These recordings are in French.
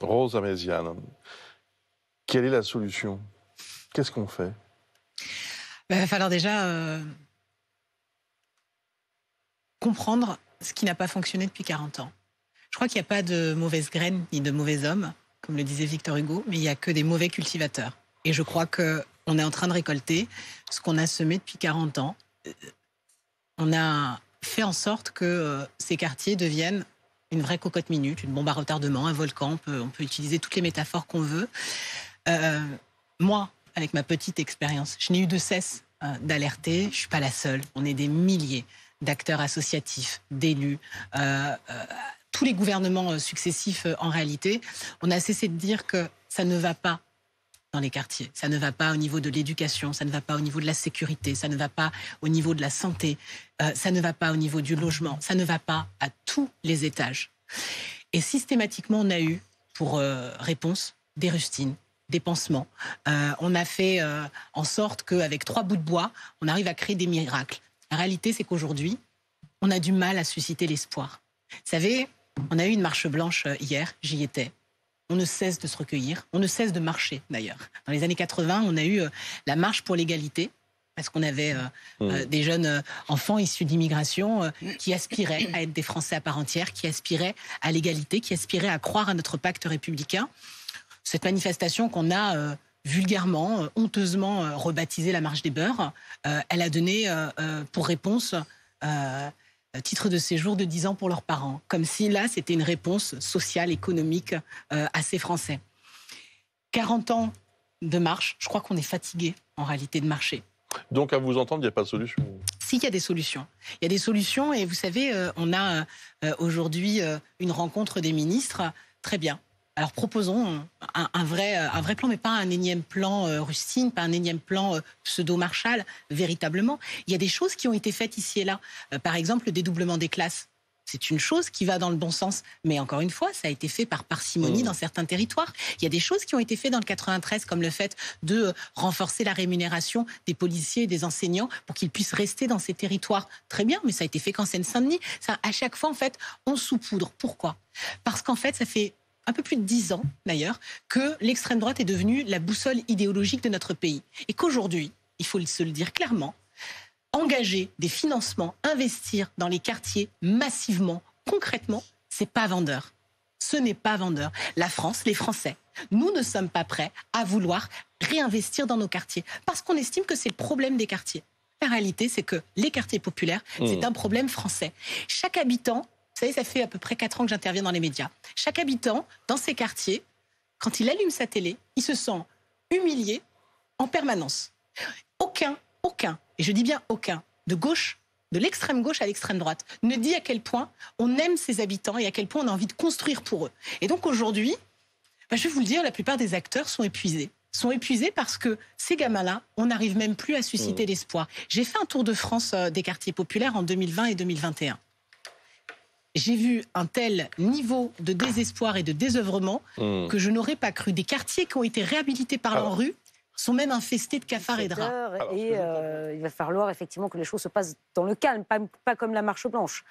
Rosa Mesiane, quelle est la solution? Qu'est-ce qu'on fait? Il va falloir déjà comprendre ce qui n'a pas fonctionné depuis 40 ans. Je crois qu'il n'y a pas de mauvaises graines ni de mauvais hommes, comme le disait Victor Hugo, mais il n'y a que des mauvais cultivateurs. Et je crois qu'on est en train de récolter ce qu'on a semé depuis 40 ans. On a fait en sorte que ces quartiers deviennent une vraie cocotte minute, une bombe à retardement, un volcan. On peut utiliser toutes les métaphores qu'on veut. Moi, avec ma petite expérience, je n'ai eu de cesse d'alerter. Je ne suis pas la seule. On est des milliers d'acteurs associatifs, d'élus, tous les gouvernements successifs en réalité. On a cessé de dire que ça ne va pas dans les quartiers. Ça ne va pas au niveau de l'éducation, ça ne va pas au niveau de la sécurité, ça ne va pas au niveau de la santé, ça ne va pas au niveau du logement, ça ne va pas à tous les étages. Et systématiquement, on a eu pour réponse des rustines, des pansements. On a fait en sorte qu'avec 3 bouts de bois, on arrive à créer des miracles. La réalité, c'est qu'aujourd'hui, on a du mal à susciter l'espoir. Vous savez, on a eu une marche blanche hier, j'y étais. On ne cesse de se recueillir, on ne cesse de marcher d'ailleurs. Dans les années 80, on a eu la marche pour l'égalité, parce qu'on avait des jeunes enfants issus d'immigration qui aspiraient à être des Français à part entière, qui aspiraient à l'égalité, qui aspiraient à croire à notre pacte républicain. Cette manifestation qu'on a vulgairement, honteusement rebaptisée la marche des beurs, elle a donné pour réponse titre de séjour de 10 ans pour leurs parents. Comme si là, c'était une réponse sociale, économique à ces Français. 40 ans de marche, je crois qu'on est fatigué en réalité de marcher. Donc, à vous entendre, il n'y a pas de solution? Si, il y a des solutions. Il y a des solutions et vous savez, on a aujourd'hui une rencontre des ministres. Très bien. Alors proposons un vrai plan, mais pas un énième plan rustine, pas un énième plan pseudo-Marshall, véritablement. Il y a des choses qui ont été faites ici et là. Par exemple, le dédoublement des classes. C'est une chose qui va dans le bon sens. Mais encore une fois, ça a été fait par parcimonie dans certains territoires. Il y a des choses qui ont été faites dans le 93, comme le fait de renforcer la rémunération des policiers et des enseignants pour qu'ils puissent rester dans ces territoires. Très bien, mais ça a été fait qu'en Seine-Saint-Denis. Ça, à chaque fois, en fait, on saupoudre. Pourquoi? Parce qu'en fait, ça fait un peu plus de 10 ans, d'ailleurs, que l'extrême droite est devenue la boussole idéologique de notre pays. Et qu'aujourd'hui, il faut se le dire clairement, engager des financements, investir dans les quartiers massivement, concrètement, c'est pas vendeur. Ce n'est pas vendeur. La France, les Français, nous ne sommes pas prêts à vouloir réinvestir dans nos quartiers parce qu'on estime que c'est le problème des quartiers. La réalité, c'est que les quartiers populaires, c'est un problème français. Chaque habitant, vous savez, ça fait à peu près 4 ans que j'interviens dans les médias. Chaque habitant, dans ces quartiers, quand il allume sa télé, il se sent humilié en permanence. Aucun, et je dis bien aucun, de gauche, de l'extrême gauche à l'extrême droite, ne dit à quel point on aime ses habitants et à quel point on a envie de construire pour eux. Et donc aujourd'hui, je vais vous le dire, la plupart des acteurs sont épuisés. Sont épuisés parce que ces gamins-là, on n'arrive même plus à susciter l'espoir. J'ai fait un tour de France des quartiers populaires en 2020 et 2021. J'ai vu un tel niveau de désespoir et de désœuvrement que je n'aurais pas cru. Des quartiers qui ont été réhabilités par l'ANRU sont même infestés de cafards et de rats. Et il va falloir effectivement que les choses se passent dans le calme, pas comme la Marche Blanche.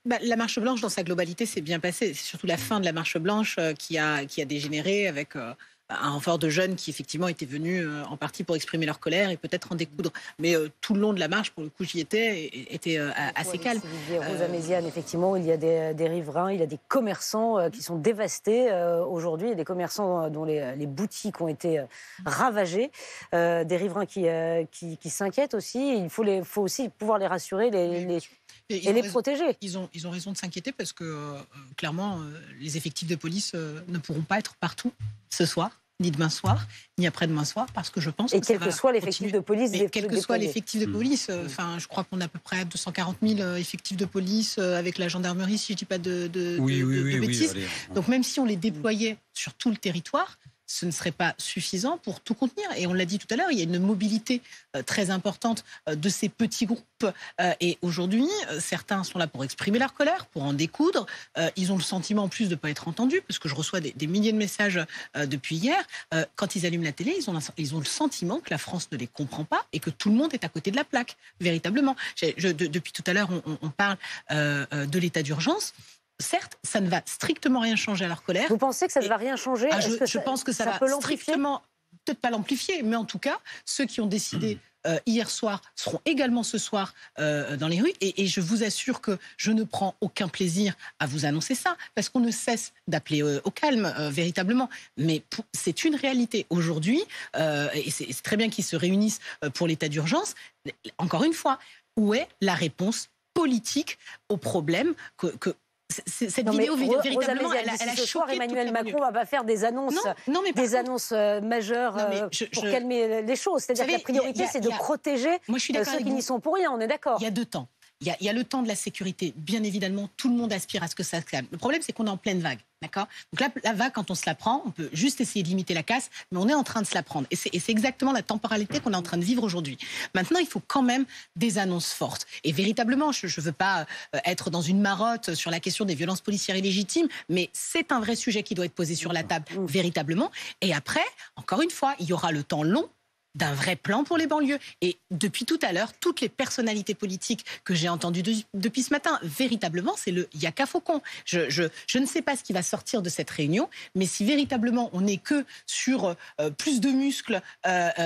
La Marche Blanche, dans sa globalité, c'est bien passé. C'est surtout la fin de la Marche Blanche qui a dégénéré avec un renfort de jeunes qui effectivement étaient venus en partie pour exprimer leur colère et peut-être en découdre. Mais tout le long de la marche, pour le coup j'y étais, était assez calme. Rosa Mesiane, effectivement, il y a des riverains, il y a des commerçants qui sont dévastés aujourd'hui, il y a des commerçants dont les boutiques ont été ravagées, des riverains qui s'inquiètent aussi. Il faut aussi pouvoir les rassurer, et les protéger. Ils ont raison de s'inquiéter parce que clairement les effectifs de police ne pourront pas être partout ce soir, ni demain soir, ni après-demain soir, parce que je pense quel que soit l'effectif de police, quel que soit l'effectif de police, je crois qu'on a à peu près 240 000 effectifs de police avec la gendarmerie, si je ne dis pas de bêtises. Allez, donc même si on les déployait sur tout le territoire, ce ne serait pas suffisant pour tout contenir. Et on l'a dit tout à l'heure, il y a une mobilité très importante de ces petits groupes. Et aujourd'hui, certains sont là pour exprimer leur colère, pour en découdre. Ils ont le sentiment en plus de ne pas être entendus, parce que je reçois des milliers de messages depuis hier. Quand ils allument la télé, ils ont le sentiment que la France ne les comprend pas et que tout le monde est à côté de la plaque, véritablement. Depuis tout à l'heure, on parle de l'état d'urgence. certes, ça ne va strictement rien changer à leur colère. Vous pensez que ça ne va rien changer? Je pense que ça va peut l'amplifier? strictement, peut-être pas l'amplifier, mais en tout cas, ceux qui ont décidé hier soir seront également ce soir dans les rues. Et je vous assure que je ne prends aucun plaisir à vous annoncer ça, parce qu'on ne cesse d'appeler au calme, véritablement. Mais c'est une réalité aujourd'hui, et c'est très bien qu'ils se réunissent pour l'état d'urgence. Encore une fois, où est la réponse politique au problème que cette vidéo, véritablement, elle a ce soir, choqué Emmanuel Macron va pas faire des annonces, annonces majeures pour calmer les choses. C'est-à-dire que la priorité, c'est de protéger ceux qui n'y sont pour rien, on est d'accord. Il y a deux temps. Il y a le temps de la sécurité. Bien évidemment, tout le monde aspire à ce que ça se calme. Le problème, c'est qu'on est en pleine vague. D'accord ? Donc là, la vague, quand on se la prend, on peut juste essayer de limiter la casse, mais on est en train de se la prendre. Et c'est exactement la temporalité qu'on est en train de vivre aujourd'hui. Maintenant, il faut quand même des annonces fortes. Et véritablement, je ne veux pas être dans une marotte sur la question des violences policières illégitimes, mais c'est un vrai sujet qui doit être posé sur la table, véritablement. Et après, encore une fois, il y aura le temps long d'un vrai plan pour les banlieues. Et depuis tout à l'heure, toutes les personnalités politiques que j'ai entendues depuis ce matin, véritablement, c'est le yaka faucon. Je ne sais pas ce qui va sortir de cette réunion, mais si véritablement on n'est que sur plus de muscles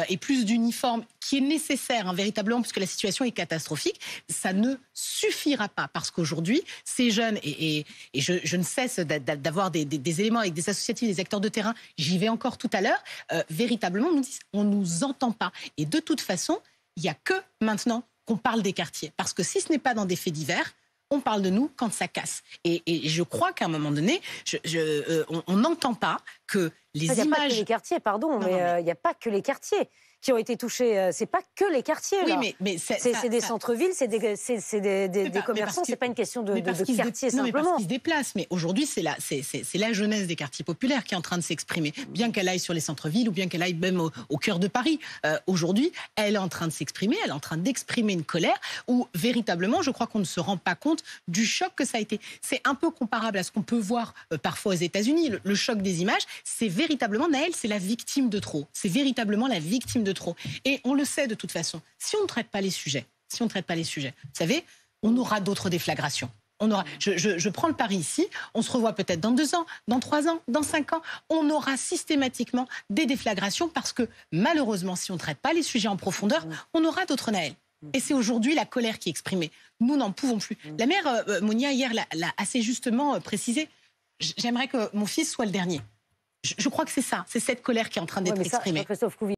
et plus d'uniformes, qui est nécessaire, véritablement, puisque la situation est catastrophique, ça ne suffira pas. Parce qu'aujourd'hui, ces jeunes, et je ne cesse d'avoir des éléments avec des associatifs, des acteurs de terrain, j'y vais encore tout à l'heure, véritablement, nous disent, on nous entend pas. Et de toute façon, il n'y a que maintenant qu'on parle des quartiers. Parce que si ce n'est pas dans des faits divers, on parle de nous quand ça casse. Et je crois qu'à un moment donné, on n'entend pas que les images... Il n'y a pas que les quartiers, pardon, mais il n'y a pas que les quartiers qui ont été touchés. C'est pas que les quartiers. Oui, mais c'est des centres-villes, c'est des commerçants. C'est pas une question de quartier simplement. Non, mais parce qu'ils se déplacent. Mais aujourd'hui, c'est la jeunesse des quartiers populaires qui est en train de s'exprimer. Bien qu'elle aille sur les centres-villes ou bien qu'elle aille même au cœur de Paris. Aujourd'hui, elle est en train de s'exprimer. Elle est en train d'exprimer une colère où véritablement, je crois qu'on ne se rend pas compte du choc que ça a été. C'est un peu comparable à ce qu'on peut voir parfois aux États-Unis. Le choc des images, c'est véritablement, Naël, c'est la victime de trop. C'est véritablement la victime de trop. Et on le sait de toute façon. Si on ne traite pas les sujets, vous savez, on aura d'autres déflagrations. Je prends le pari ici, on se revoit peut-être dans 2 ans, dans 3 ans, dans 5 ans. On aura systématiquement des déflagrations parce que malheureusement, si on ne traite pas les sujets en profondeur, on aura d'autres Naël. Et c'est aujourd'hui la colère qui est exprimée. Nous n'en pouvons plus. La mère Monia, hier, l'a assez justement précisé. J'aimerais que mon fils soit le dernier. Je crois que c'est ça, c'est cette colère qui est en train d'être exprimée. Christophe Couvi.